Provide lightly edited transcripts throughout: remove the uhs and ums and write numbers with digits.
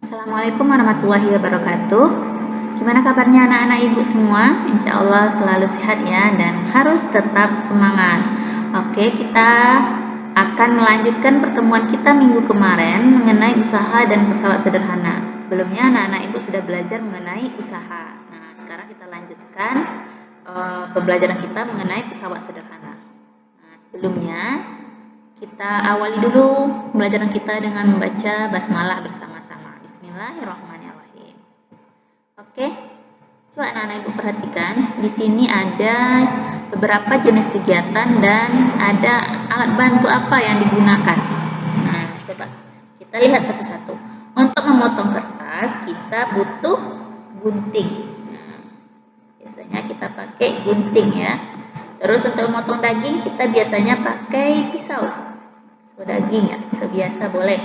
Assalamualaikum warahmatullahi wabarakatuh. Gimana kabarnya anak-anak ibu semua? Insya Allah selalu sehat ya dan harus tetap semangat. Oke, kita akan melanjutkan pertemuan kita minggu kemarin mengenai usaha dan pesawat sederhana. Sebelumnya anak-anak ibu sudah belajar mengenai usaha. Nah, sekarang kita lanjutkan pembelajaran kita mengenai pesawat sederhana. Nah, sebelumnya kita awali dulu pembelajaran kita dengan membaca basmalah bersama-sama. Bismillahirrahmanirrahim. Oke, coba anak-anak ibu perhatikan. Di sini ada beberapa jenis kegiatan dan ada alat bantu apa yang digunakan. Nah, coba kita lihat satu-satu. Untuk memotong kertas kita butuh gunting. Nah, biasanya kita pakai gunting ya. Terus untuk memotong daging kita biasanya pakai pisau daging atau pisau biasa boleh.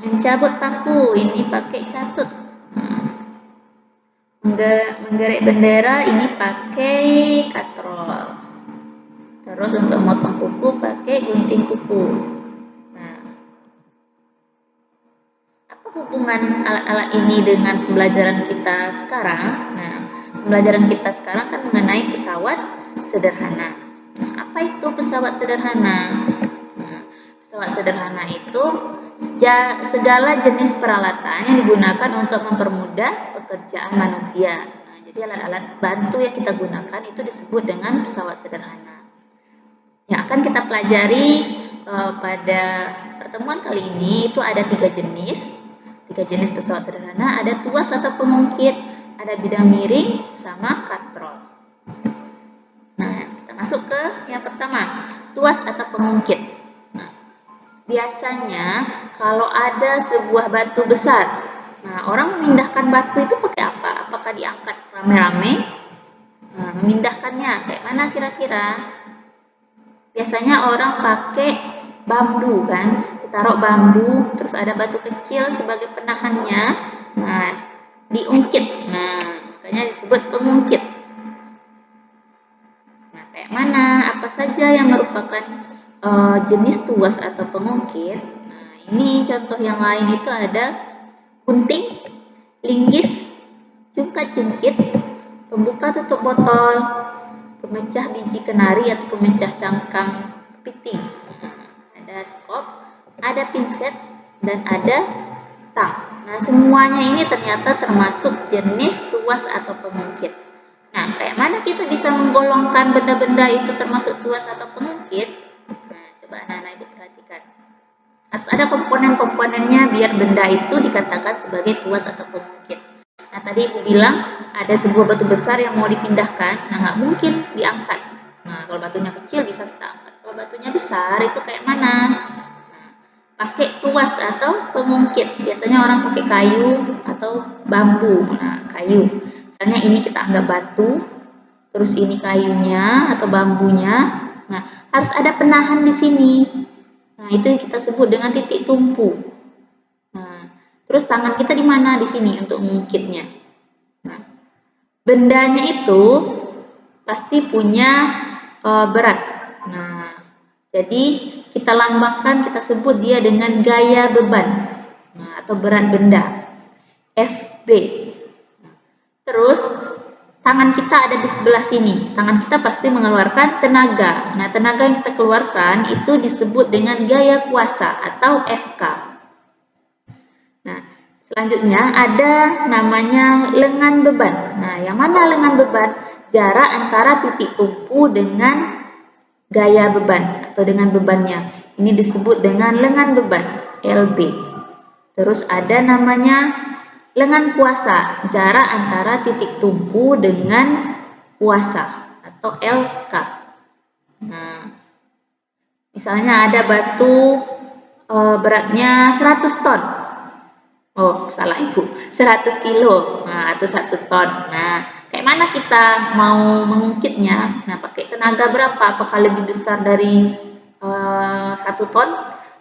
Mencabut paku ini pakai catut. Menggerek bendera ini pakai katrol. Terus untuk memotong kuku pakai gunting kuku. Nah, apa hubungan alat-alat ini dengan pembelajaran kita sekarang? Nah, pembelajaran kita sekarang kan mengenai pesawat sederhana. Nah, apa itu pesawat sederhana? Pesawat sederhana itu segala jenis peralatan yang digunakan untuk mempermudah pekerjaan manusia. Nah, jadi alat-alat bantu yang kita gunakan itu disebut dengan pesawat sederhana. Yang akan kita pelajari pada pertemuan kali ini itu ada tiga jenis pesawat sederhana. Ada tuas atau pengungkit, ada bidang miring, sama katrol. Nah, kita masuk ke yang pertama, tuas atau pengungkit. Biasanya kalau ada sebuah batu besar, nah orang memindahkan batu itu pakai apa? Apakah diangkat rame-rame? Nah, memindahkannya kayak mana kira-kira? Biasanya orang pakai bambu kan, ditaruh bambu, terus ada batu kecil sebagai penahannya. Nah, diungkit. Nah, makanya disebut pengungkit. Nah, kayak mana? Apa saja yang merupakan jenis tuas atau pengungkit? Nah, ini contoh yang lain itu ada gunting, linggis, cungkat-cungkit, pembuka tutup botol, pemecah biji kenari atau pemecah cangkang kepiting. Nah, ada skop, ada pinset, dan ada tang. Nah, semuanya ini ternyata termasuk jenis tuas atau pengungkit. Nah, kayak mana kita bisa menggolongkan benda-benda itu termasuk tuas atau pengungkit? Nah, coba anak-anak ibu perhatikan. Harus ada komponen-komponennya biar benda itu dikatakan sebagai tuas atau pengungkit. Nah, tadi ibu bilang ada sebuah batu besar yang mau dipindahkan. Nah, nggak mungkin diangkat. Nah, kalau batunya kecil bisa kita angkat. Kalau batunya besar itu kayak mana? Nah, pakai tuas atau pengungkit. Biasanya orang pakai kayu atau bambu. Nah, kayu. Misalnya ini kita anggap batu, terus ini kayunya atau bambunya. Nah, harus ada penahan di sini. Nah, itu yang kita sebut dengan titik tumpu. Nah, terus tangan kita di mana di sini untuk mengungkitnya. Nah, bendanya itu pasti punya berat. Nah, jadi kita lambangkan, kita sebut dia dengan gaya beban. Nah, atau berat benda. FB. Terus tangan kita ada di sebelah sini. Tangan kita pasti mengeluarkan tenaga. Nah, tenaga yang kita keluarkan itu disebut dengan gaya kuasa atau FK. Nah, selanjutnya ada namanya lengan beban. Nah, yang mana lengan beban? Jarak antara titik tumpu dengan gaya beban atau dengan bebannya. Ini disebut dengan lengan beban, LB. Terus ada namanya lengan kuasa, jarak antara titik tumpu dengan kuasa atau LK. Nah, misalnya ada batu beratnya 100 ton. Oh, salah ibu, 100 kilo atau 1 ton. Nah, kayak mana kita mau mengungkitnya? Nah, pakai tenaga berapa? Apakah lebih besar dari 1 ton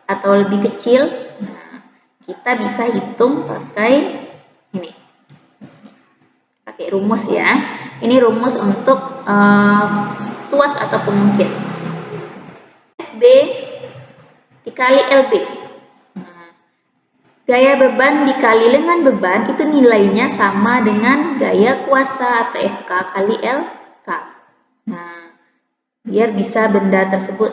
atau lebih kecil? Nah, kita bisa hitung pakai ini, pakai rumus ya. Ini rumus untuk tuas atau pengungkit. FB dikali LB. Nah, Gaya beban dikali lengan beban itu nilainya sama dengan gaya kuasa atau Fk kali Lk. Nah, biar bisa benda tersebut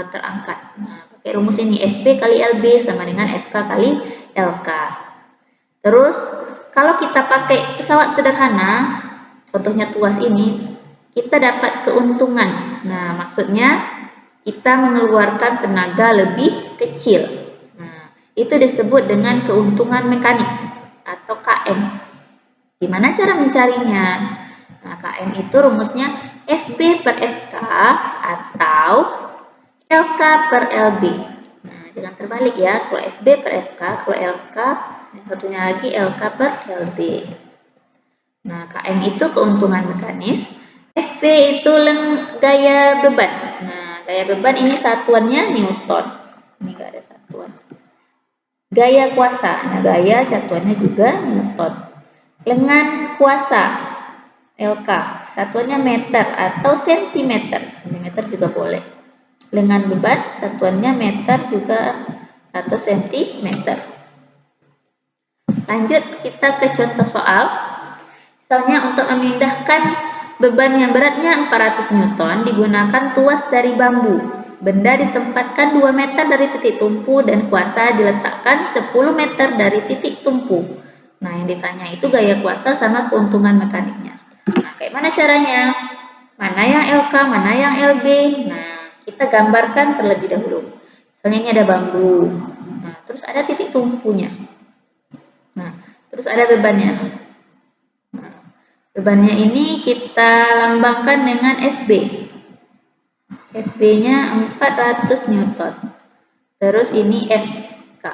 terangkat. Nah, pakai rumus ini Fb kali Lb sama dengan Fk kali Lk. Terus kalau kita pakai pesawat sederhana, contohnya tuas ini, kita dapat keuntungan. Nah, maksudnya kita mengeluarkan tenaga lebih kecil. Itu disebut dengan keuntungan mekanik atau KM. Gimana cara mencarinya? Nah, KM itu rumusnya FB per FK atau LK per LB. Nah, jangan terbalik ya. Kalau FB per FK, kalau LK, yang satunya lagi LK per LB. Nah, KM itu keuntungan mekanis. FB itu gaya beban. Nah, gaya beban ini satuannya Newton. Ini nggak ada satuan. Gaya kuasa, nah gaya satuannya juga Newton. Lengan kuasa, LK, satuannya meter atau sentimeter. Sentimeter juga boleh. Lengan beban, satuannya meter juga atau sentimeter. Lanjut kita ke contoh soal. Misalnya untuk memindahkan beban yang beratnya 400 Newton digunakan tuas dari bambu. Benda ditempatkan 2 meter dari titik tumpu dan kuasa diletakkan 10 meter dari titik tumpu. Nah, yang ditanya itu gaya kuasa sama keuntungan mekaniknya. Nah, kayak mana caranya? Mana yang LK, mana yang LB? Nah, kita gambarkan terlebih dahulu. Misalnya ini ada bambu. Nah, terus ada titik tumpunya. Nah, terus ada bebannya. Nah, bebannya ini kita lambangkan dengan FB. FB-nya 400 Newton. Terus ini Fk.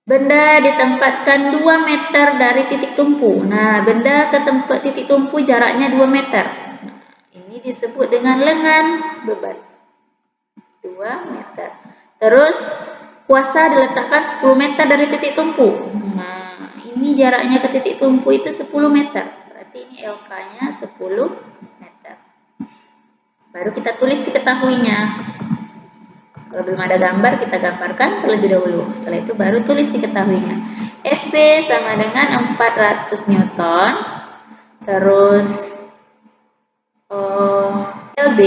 Benda ditempatkan 2 meter dari titik tumpu. Nah, benda ke tempat titik tumpu jaraknya 2 meter. Nah, ini disebut dengan lengan beban. 2 meter. Terus kuasa diletakkan 10 meter dari titik tumpu. Nah, ini jaraknya ke titik tumpu itu 10 meter. Berarti ini LK-nya 10 meter. Baru kita tulis diketahuinya. Kalau belum ada gambar, kita gambarkan terlebih dahulu. Setelah itu baru tulis diketahuinya. FB sama dengan 400 Newton. Terus LB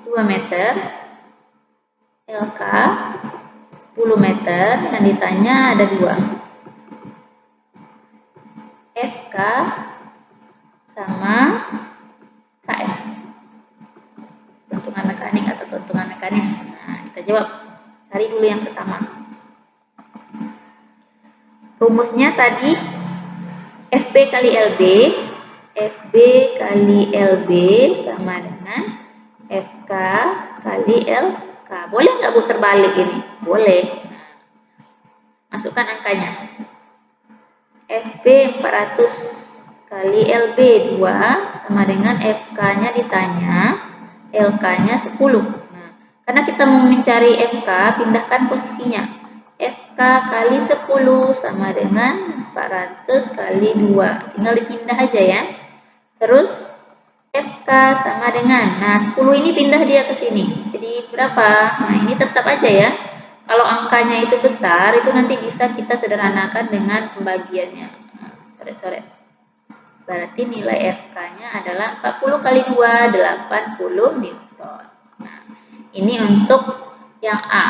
2 meter. LK 10 meter. Dan ditanya ada 2. FK sama KM. Keuntungan mekanik atau keuntungan mekanis. Nah, kita jawab. Cari dulu yang pertama. Rumusnya tadi FB kali LB. FB kali LB sama dengan FK kali LK. Boleh nggak putar balik ini? Boleh. Nah, masukkan angkanya. FB 400 kali LB 2 sama dengan FK-nya ditanya. LK-nya 10. Nah, karena kita mau mencari FK, pindahkan posisinya. FK kali 10 sama dengan 400 kali 2. Tinggal dipindah aja ya. Terus FK sama dengan, nah 10 ini pindah dia ke sini. Jadi berapa? Nah, ini tetap aja ya. Kalau angkanya itu besar, itu nanti bisa kita sederhanakan dengan pembagiannya. Nah, coret-coret. Berarti nilai FK-nya adalah 40 kali 2, 80 Newton. Nah, ini untuk yang A.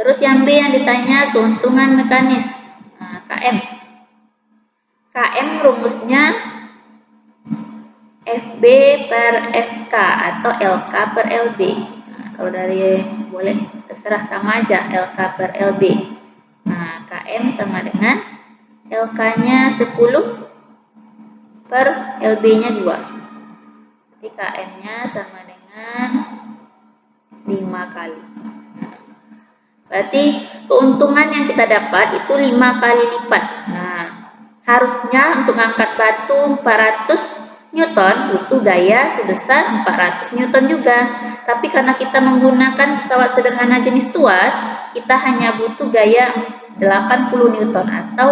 Terus yang B yang ditanya keuntungan mekanis. Nah, KM. KM rumusnya FB per FK atau LK per LB. Nah, kalau dari boleh terserah sama aja LK per LB. Nah, KM sama dengan LK-nya 10 per LB-nya 2. Jadi KM-nya sama dengan 5 kali. Nah, berarti keuntungan yang kita dapat itu 5 kali lipat. Nah, harusnya untuk angkat batu 400 Newton butuh gaya sebesar 400 Newton juga. Tapi karena kita menggunakan pesawat sederhana jenis tuas, kita hanya butuh gaya 80 Newton atau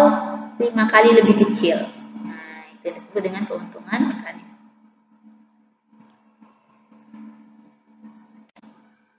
5 kali lebih kecil. Nah, itu disebut dengan keuntungan mekanis.